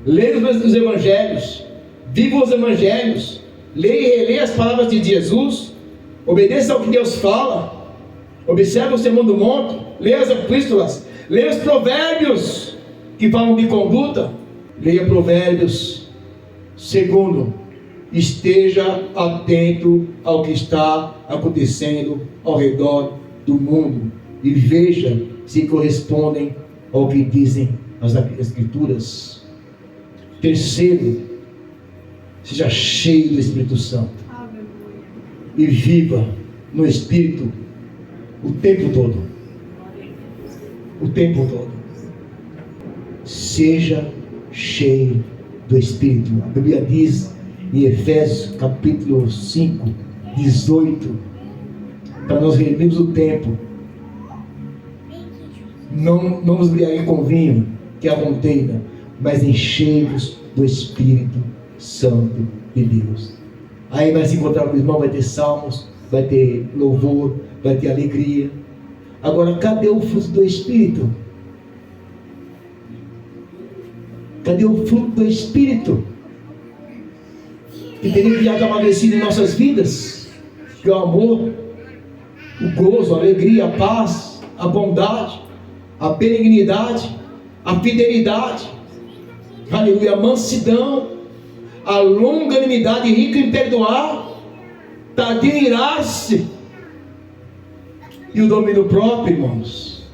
Leia os Evangelhos, viva os Evangelhos, leia e releia as palavras de Jesus, obedeça ao que Deus fala, observe o Sermão do Monte, leia as epístolas, leia os provérbios que falam de conduta, leia provérbios. Segundo, esteja atento ao que está acontecendo ao redor do mundo e veja se correspondem ao que dizem as Escrituras. Terceiro, seja cheio do Espírito Santo e viva no Espírito o tempo todo. O tempo todo. Seja cheio do Espírito. A Bíblia diz em Efésios capítulo 5, 18, para nós remirmos o tempo: não vos embriagueis com vinho, que é a conteina, mas enchei-vos do Espírito Santo de Deus. Aí vai se encontrar com o irmão, vai ter salmos, vai ter louvor, vai ter alegria. Agora, cadê o fruto do Espírito? Cadê o fruto do Espírito que tem que já amadurecido em nossas vidas? Que é o amor, o gozo, a alegria, a paz, a bondade, a benignidade, a fidelidade, aleluia, a mansidão, a longanimidade, rico em perdoar, tardio em irar-se, e o domínio próprio, irmãos.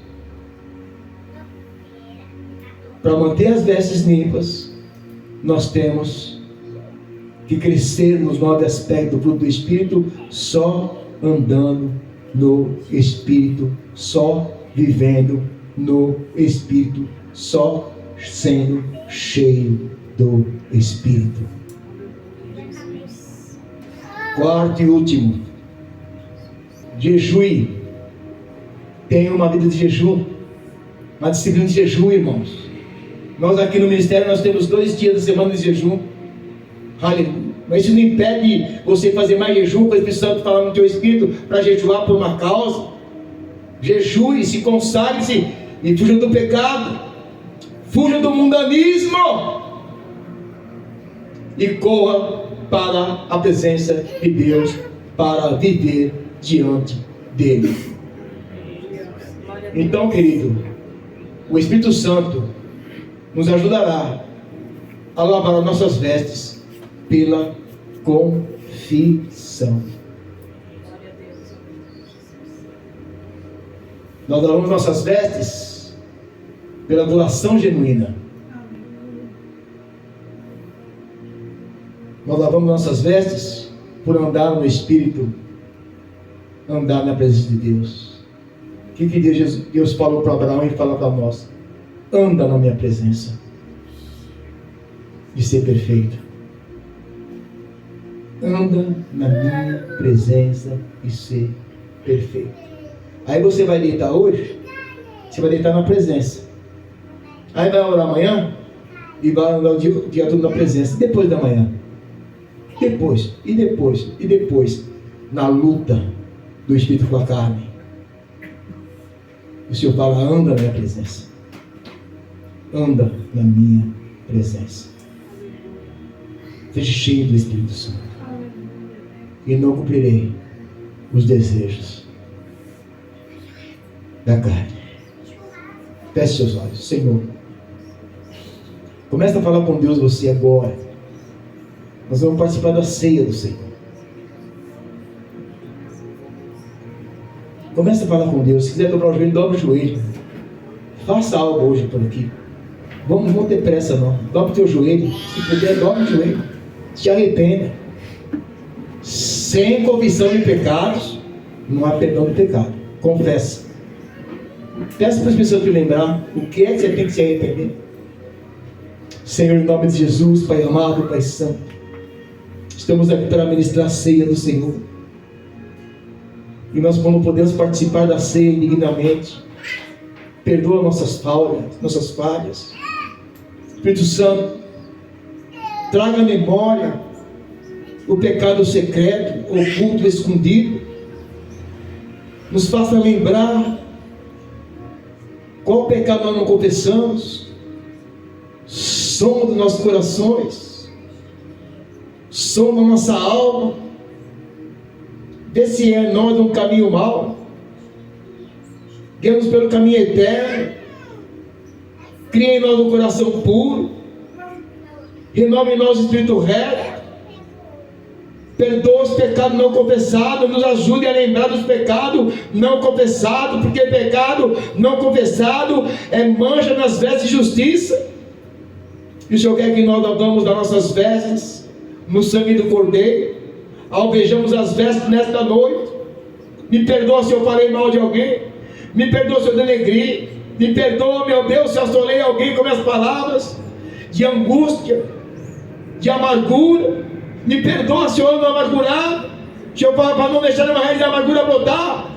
Para manter as vestes limpas, nós temos que crescer nos 9 aspectos do fruto do Espírito, só andando no Espírito, só vivendo no Espírito, só sendo cheio do Espírito. Quarto e último, jejue. Tenha uma vida de jejum, uma disciplina de jejum, irmãos. Nós aqui no ministério, nós temos 2 dias da semana de jejum. Aleluia. Mas isso não impede você fazer mais jejum, com o Espírito Santo falando no teu espírito, para jejuar por uma causa. Jejue, se consagre-se e fuja do pecado, fuja do mundanismo e corra para a presença de Deus, para viver diante dele. Então, querido, o Espírito Santo nos ajudará a lavar as nossas vestes pela confissão. Nós lavamos nossas vestes pela adoração genuína. Nós lavamos nossas vestes por andar no Espírito, andar na presença de Deus. O que Deus falou para Abraão e fala para nós? Anda na minha presença, de ser perfeito. Anda na minha presença e ser perfeito. Aí você vai deitar hoje, você vai deitar na presença. Aí vai orar amanhã e vai andar o dia todo na presença. E depois da manhã? Depois, na luta do Espírito com a carne. O Senhor fala: anda na minha presença. Anda na minha presença. Seja cheio do Espírito Santo. E não cumprirei os desejos da carne. Feche seus olhos. Senhor, Começa a falar com Deus você agora. Nós vamos participar da ceia do Senhor. Começa a falar com Deus. Se quiser dobrar o joelho, dobra o joelho. Faça algo hoje por aqui. Não vamos ter pressa não. Dobra o teu joelho. Se puder, dobra o joelho. Se arrependa. Sem confissão de pecados, não há perdão de pecado. Confessa. Peça para as pessoas te lembrar o que é que você tem que se arrepender. Senhor, em nome de Jesus, Pai amado, Pai santo, estamos aqui para ministrar a ceia do Senhor. E nós não podemos participar da ceia indignamente. Perdoa nossas falhas. Espírito Santo, traga à memória o pecado secreto, oculto, escondido. Nos faça lembrar qual pecado nós não confessamos. Som dos nossos corações, som da nossa alma. Vê se é nós um caminho mau. Guia-nos pelo caminho eterno. Cria em nós um coração puro. Renova em nós o espírito reto. Perdoa os pecados não confessados. Nos ajude a lembrar dos pecados não confessados. Porque pecado não confessado é mancha nas vestes de justiça. E o Senhor quer que nós lavamos das nossas vestes no sangue do Cordeiro. Alvejamos as vestes nesta noite. Me perdoa se eu falei mal de alguém. Me perdoa se eu denegri. Me perdoa, meu Deus, se assolei alguém com minhas palavras de angústia, de amargura. Me perdoa se eu ando amargurado. Se eu falo para não deixar uma raiz de amargura brotar.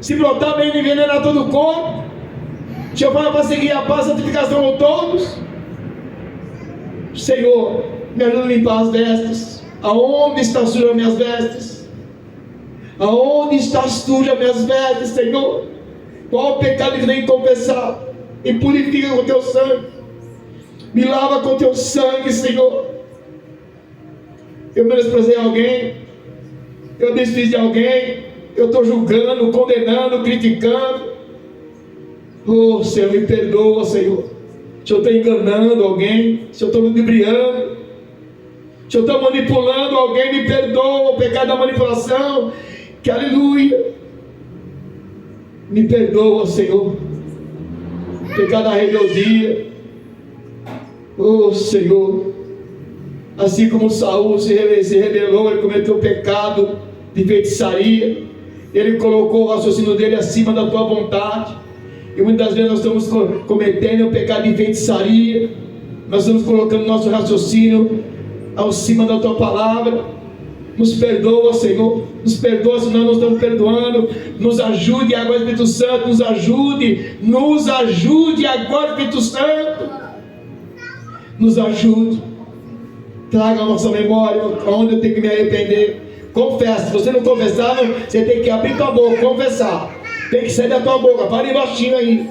Se brotar, vem envenenar todo o corpo. Se eu falo para seguir a paz, santificação a todos. Senhor, me ajuda a limpar as vestes. Aonde está suja as minhas vestes? Aonde está suja as minhas vestes, Senhor? Qual o pecado que nem confessar? E purifica com teu sangue. Me lava com teu sangue, Senhor. Eu menosprezei alguém. Eu desfiz de alguém. Eu estou julgando, condenando, criticando. Oh, Senhor, me perdoa, Senhor. Se eu estou enganando alguém, se eu estou ludibriando, se eu estou manipulando alguém, me perdoa o pecado da manipulação. Que aleluia. Me perdoa, Senhor. O pecado da rebeldia. Oh, Senhor. Assim como Saul se rebelou, ele cometeu o pecado de feitiçaria. Ele colocou o raciocínio dele acima da tua vontade. E muitas vezes nós estamos cometendo o pecado de feitiçaria. Nós estamos colocando nosso raciocínio acima da tua palavra. Nos perdoa, Senhor. Nos perdoa se nós não estamos perdoando. Nos ajude agora, Espírito Santo. Nos ajude. Nos ajude agora, Espírito Santo. Nos ajude. Traga a nossa memória onde eu tenho que me arrepender. Confessa. Se você não confessar, você tem que abrir tua boca, confessar. Tem que sair da tua boca, fala baixinho aí.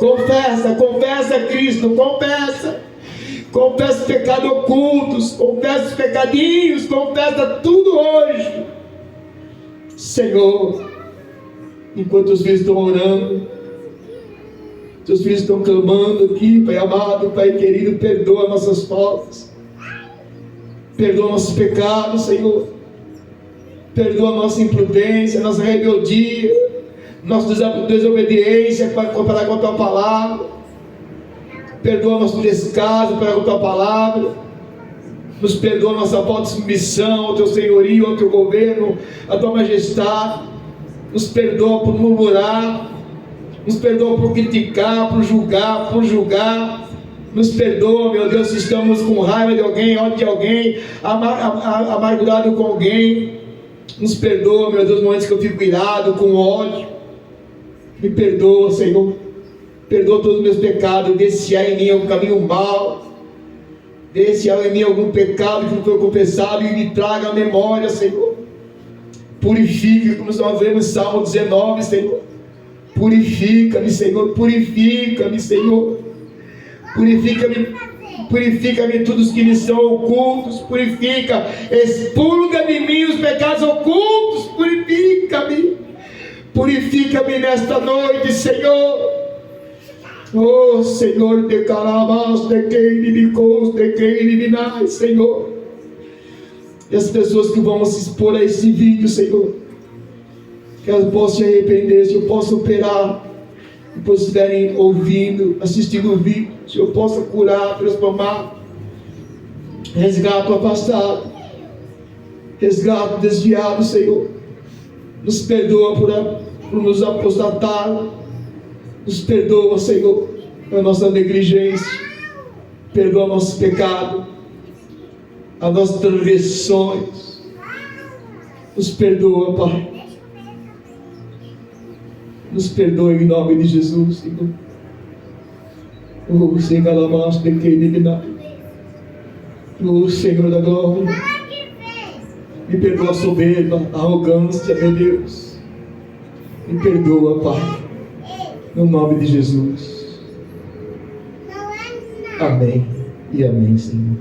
Confessa, confessa Cristo, confessa. Confessa os pecados ocultos, confessa os pecadinhos, confessa tudo hoje. Senhor, enquanto os filhos estão orando, seus filhos estão clamando aqui, Pai amado, Pai querido, perdoa nossas faltas. Perdoa nossos pecados, Senhor. Perdoa nossa imprudência, nossa rebeldia, nossa desobediência para comparar com a tua palavra. Perdoa nosso descaso para com a tua palavra. Nos perdoa nossa falta de submissão ao teu senhorio, ao teu governo, à tua majestade. Nos perdoa por murmurar. Nos perdoa por criticar, por julgar. Nos perdoa, meu Deus, se estamos com raiva de alguém, ódio de alguém, amargurado com alguém. Nos perdoa, meu Deus, momentos que eu fico irado, com ódio. Me perdoa, Senhor. Perdoa todos os meus pecados. Vê se há em mim algum caminho mau. Vê se há em mim algum pecado que não foi confessado. E me traga a memória, Senhor. Purifica, como nós vemos em Salmo 19, Senhor. Purifica-me, Senhor. Purifica-me, Senhor. Purifica-me todos que me são ocultos. Purifica. Expurga de mim os pecados ocultos. Purifica-me. Purifica-me nesta noite, Senhor. Oh, Senhor, de carabas, de queire, de cos, de queire, de nai, Senhor. E as pessoas que vão se expor a esse vídeo, Senhor, que elas possam se arrepender, se eu possa operar, depois estiverem ouvindo, assistindo o vídeo, se eu possa curar, transformar, resgate o afastado, resgate o desviado, Senhor. Nos perdoa por nos apostatar, nos perdoa, Senhor, a nossa negligência, perdoa nosso pecado, as nossas transgressões, nos perdoa, Pai. Nos perdoe em nome de Jesus, Senhor. Oh, Senhor da glória, me perdoa a soberba, a arrogância, meu Deus. Me perdoa, Pai, no nome de Jesus. Amém e amém, Senhor.